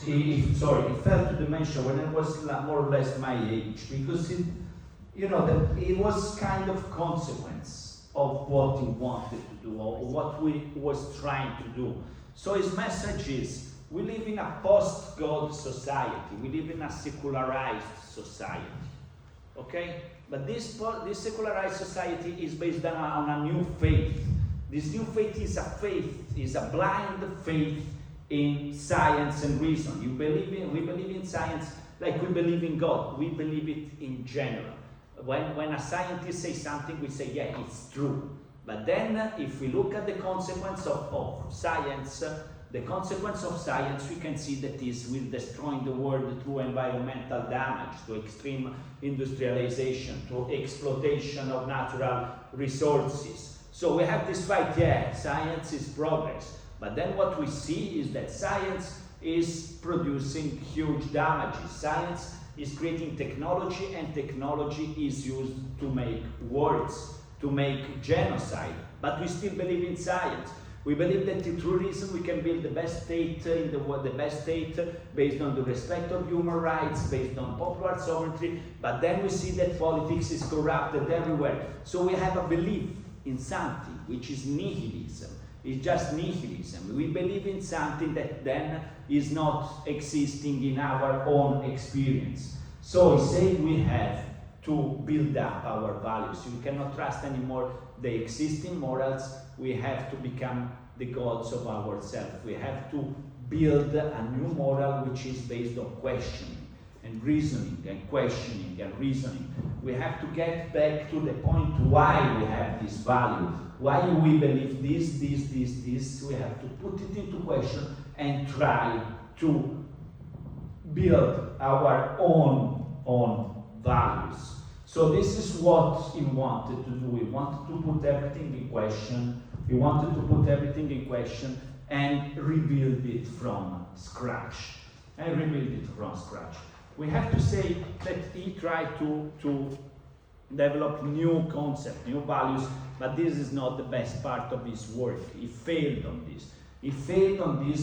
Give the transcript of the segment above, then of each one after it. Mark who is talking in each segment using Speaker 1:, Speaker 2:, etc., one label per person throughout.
Speaker 1: He fell to dementia when I was more or less my age, because that it was kind of consequence of what he wanted to do or what we was trying to do. So his message is, we live in a post-God society. We live in a secularized society. Okay? But this secularized society is based on a new faith. This new faith is a blind faith in science and reason. We believe in science like we believe in God. We believe it in general. When a scientist says something, we say, yeah, it's true. But then, if we look at the consequence of science, the consequence of science, we can see that this will destroy the world through environmental damage, to extreme industrialization, to exploitation of natural resources. So we have this fight, yeah, science is progress. But then what we see is that science is producing huge damages. Science is creating technology, and technology is used to make wars, to make genocide. But we still believe in science. We believe that through reason we can build the best state in the world, the best state based on the respect of human rights, based on popular sovereignty. But then we see that politics is corrupted everywhere. So we have a belief in something which is nihilism. It's just nihilism. We believe in something that then is not existing in our own experience. So he said we have to build up our values. We cannot trust anymore the existing morals. We have to become the gods of ourselves. We have to build a new moral which is based on questioning and reasoning and questioning and reasoning. We have to get back to the point why we have this value, why we believe this. We have to put it into question and try to build our own values. So this is what he wanted to do. He wanted to put everything in question. He wanted to put everything in question and rebuild it from scratch. We have to say that he tried to develop new concepts, new values, but this is not the best part of his work. He failed on this.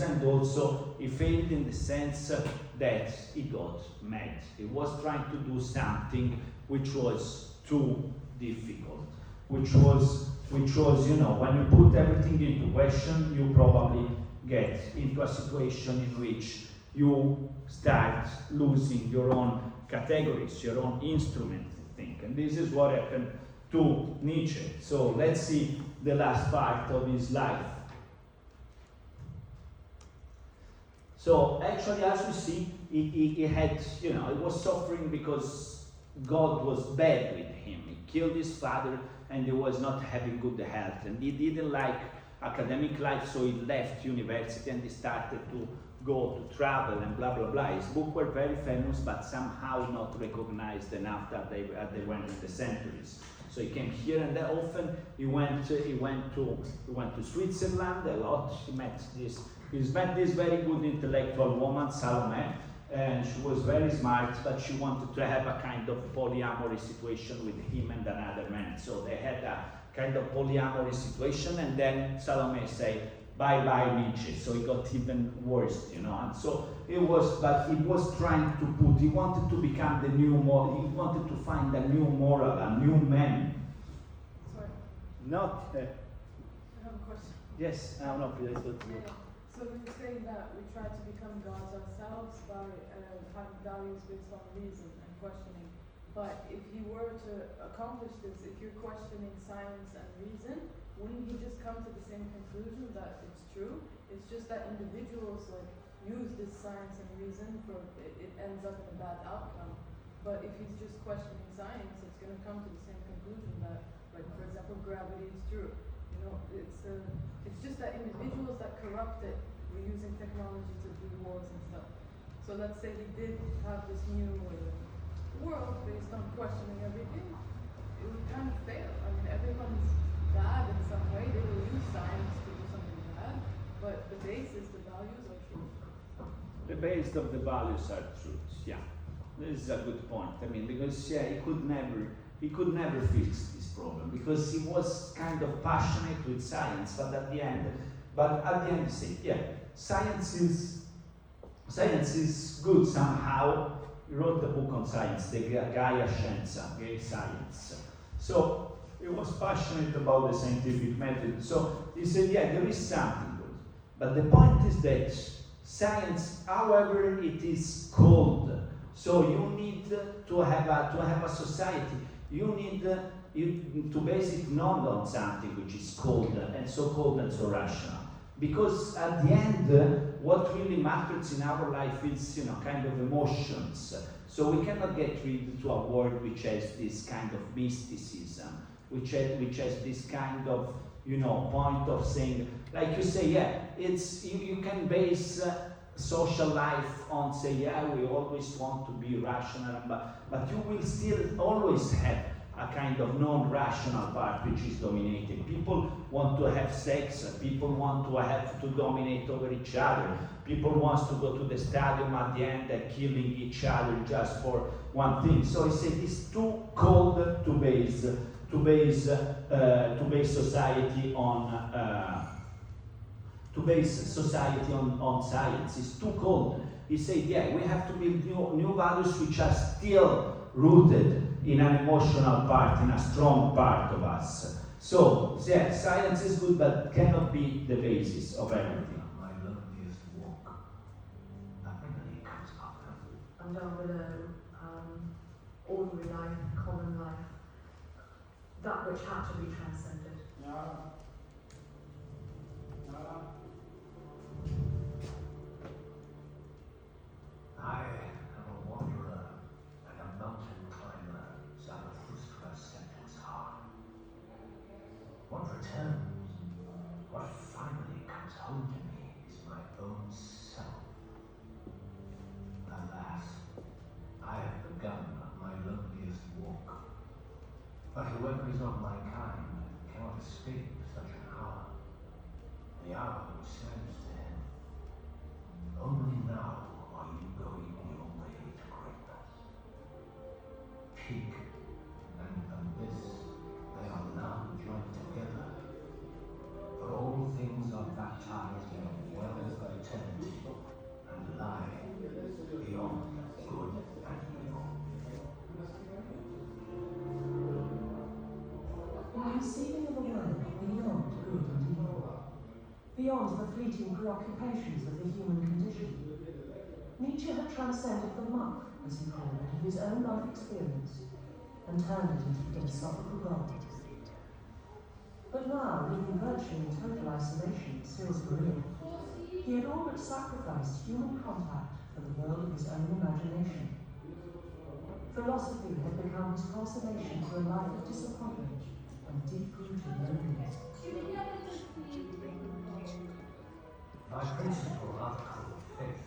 Speaker 1: And also he failed in the sense that he got mad. He was trying to do something which was too difficult, which was, when you put everything into question, you probably get into a situation in which you start losing your own categories, your own instrument to think. And this is what happened to Nietzsche. So let's see the last part of his life. So actually, as we see, he had, he was suffering because God was bad with him. He killed his father and he was not having good health. And he didn't like academic life, so he left university and he started to go to travel and blah, blah, blah. His books were very famous, but somehow not recognized enough that they went in the centuries. So he came here, and then often he went to Switzerland a lot. He met this very good intellectual woman, Salome, and she was very smart, but she wanted to have a kind of polyamory situation with him and another man. So they had a kind of polyamory situation, and then Salome said, bye-bye Nietzsche. So it got even worse, And so he was trying to he wanted to become the new moral, he wanted to find a new moral, a new man.
Speaker 2: Sorry.
Speaker 1: Not...
Speaker 2: I have a question.
Speaker 1: Yes, no, please.
Speaker 2: So we were saying that we try to become gods ourselves by having values based on reason and questioning. But if he were to accomplish this, if you're questioning science and reason, wouldn't he just come to the same conclusion that it's true? It's just that individuals use this science and reason for it ends up in a bad outcome. But if he's just questioning science, it's going to come to the same conclusion that, for example, gravity is true. It's just that individuals that corrupt it were using technology to do wars and stuff. So let's say he did have this new world based on questioning everything, it would kind of fail. I mean, everyone's bad in some way. They will use science to do something bad, but the basis, the values are true.
Speaker 1: The base of the values are truths, yeah. This is a good point. I mean, because he could never fix this problem because he was kind of passionate with science, but at the end he said, yeah, science Science is good somehow. He wrote a book on science, the Gaia Scienza, Gay Science. So he was passionate about the scientific method. So he said, yeah, there is something good. But the point is that science, however it is called, so you need to have a society. You need to base it not on something which is cold and so rational. Because at the end, what really matters in our life is, kind of emotions. So we cannot get rid to a world which has this kind of mysticism, which has this kind of, point of saying, like you say, yeah, it's you can base social life on say, yeah, we always want to be rational, but you will still always have a kind of non-rational part which is dominating. People want to have sex, people want to have to dominate over each other, people want to go to the stadium at the end and killing each other just for one thing. So I say it's too cold to base society on science. It's too cold. He said, yeah, we have to build new values which are still rooted in an emotional part, in a strong part of us. So, yeah, science is good, but cannot be the basis of everything.
Speaker 3: My loneliest walk, nothing really comes after.
Speaker 4: And down below, ordinary life, common life, that which had to be transcended.
Speaker 3: I am a wanderer and a mountain climber, Zarathustra set his heart. What returns, what finally comes home to me is my own self. Alas, I have begun my loneliest walk. But whoever is of my kind cannot escape such an hour. The hour which says to him, only now are you going your way to greatness. Peak and abyss, they are now joined together. For all things of that time are well eternity and lie beyond good and evil.
Speaker 5: In conceiving of a world beyond good and evil, beyond the fleeting preoccupations of the human condition, Nietzsche had transcended the muck, as he called it, of his own life experience and turned it into philosophical gold. But now, living virtually in total isolation, still for real, he had all but sacrificed human contact for the world of his own imagination. Philosophy had become his consolation for a life of disappointment and deep-rooted loneliness.
Speaker 3: My principal article of faith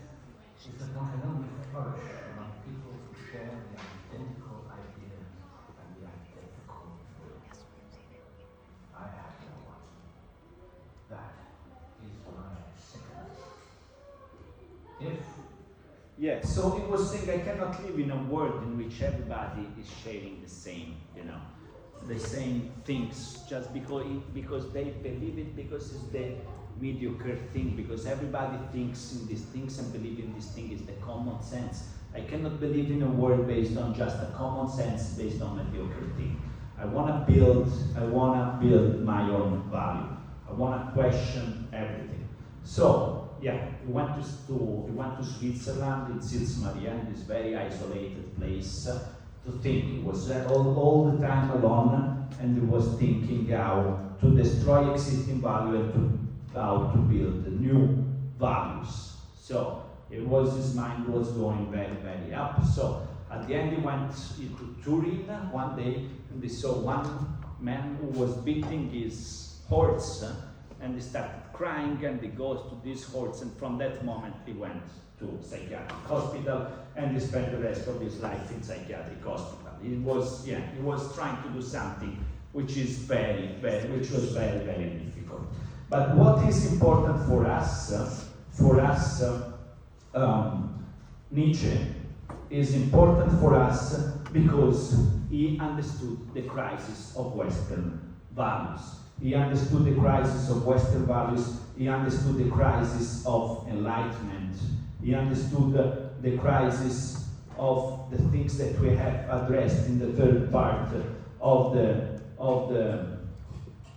Speaker 3: is that one can only flourish among people who share the identical ideas and the identical wills. I have no one. That is my sickness.
Speaker 1: Yeah, so he was saying I cannot live in a world in which everybody is sharing the same, the same things just because they believe it, because it's the mediocre thing, because everybody thinks in these things and believe in this thing is the common sense. I cannot believe in a world based on just a common sense based on mediocre thing. I want to build my own value. I want to question everything. So yeah, we went to Switzerland in Sils Maria, in this very isolated place, to think. He was all the time alone, and he was thinking how to destroy existing value and how to build new values. So his mind was going very, very up. So at the end he went into Turin one day, and they saw one man who was beating his horse, and he started crying, and he goes to this horse, and from that moment he went to psychiatric hospital, and he spent the rest of his life in psychiatric hospital. He was trying to do something which was very, very difficult. But what is important for us, Nietzsche is important for us because he understood the crisis of Western values. He understood the crisis of Western values. He understood the crisis of enlightenment. He understood the crisis of the things that we have addressed in the third part of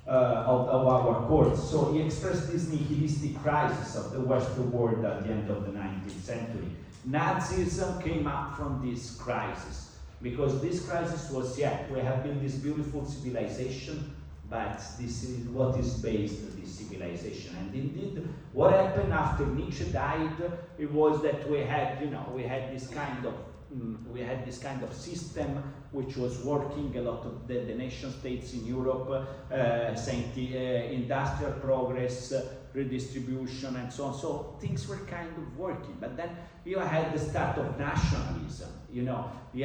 Speaker 1: our course. So he expressed this nihilistic crisis of the Western world at the end of the 19th century. Nazism came up from this crisis, because this crisis was, we have built this beautiful civilization, but this is what is based on this civilization. And indeed, what happened after Nietzsche died, it was that we had this kind of system which was working. A lot of the nation states in Europe, industrial progress, redistribution, and so on. So things were kind of working. But then you had the start of nationalism. You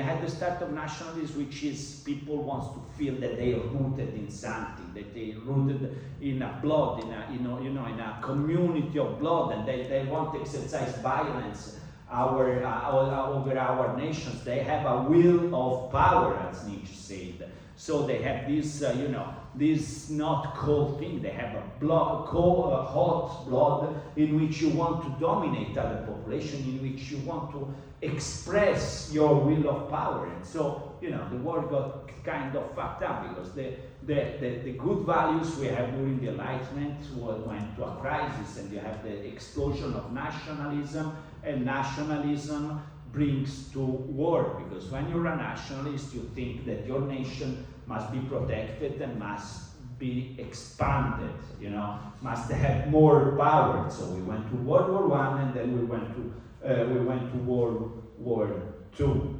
Speaker 1: had the start of nationalism, which is people wants to feel that they are rooted in something, that they are rooted in a blood, in a community of blood, and they want to exercise violence over our nations. They have a will of power, as Nietzsche said. So they have this, this not cold thing. They have a hot blood in which you want to dominate other population, in which you want to express your will of power. And so, the world got kind of fucked up, because the good values we have during the Enlightenment went to a crisis, and you have the explosion of nationalism, and nationalism brings to war, because when you're a nationalist, you think that your nation must be protected and must be expanded, must have more power. So we went to World War I, and then we went to World War II,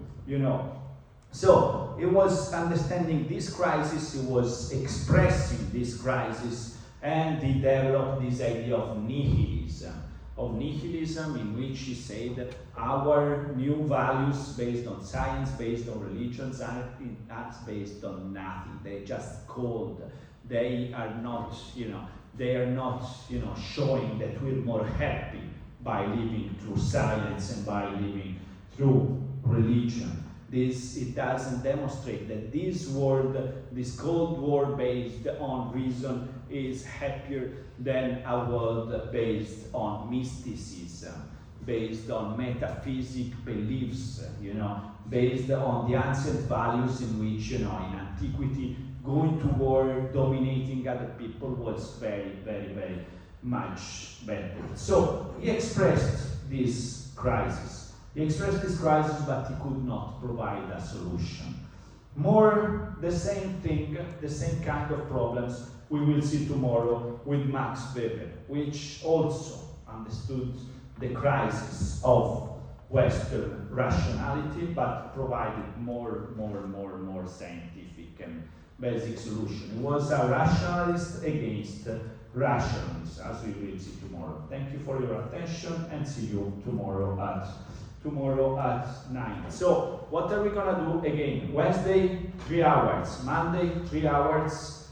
Speaker 1: So it was understanding this crisis, it was expressing this crisis, and he developed this idea of nihilism, in which he said our new values based on science, based on religions, are based on nothing. They're just cold. They are not, showing that we're more happy by living through science and by living through religion. It doesn't demonstrate that this world, this Cold War based on reason, is happier than a world based on mysticism, based on metaphysic beliefs, based on the ancient values in which, in antiquity, going to war, dominating other people was very, very, very much better. So he expressed this crisis. But he could not provide a solution. More the same thing, the same kind of problems we will see tomorrow with Max Weber, which also understood the crisis of Western rationality, but provided more scientific and basic solution. He was a rationalist against rationalists, as we will see tomorrow. Thank you for your attention, and see you tomorrow at 9. So what are we gonna do again? Wednesday, 3 hours. Monday, 3 hours.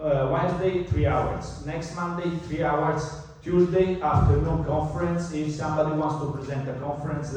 Speaker 1: Wednesday, 3 hours. Next Monday, 3 hours. Tuesday, afternoon conference. If somebody wants to present a conference,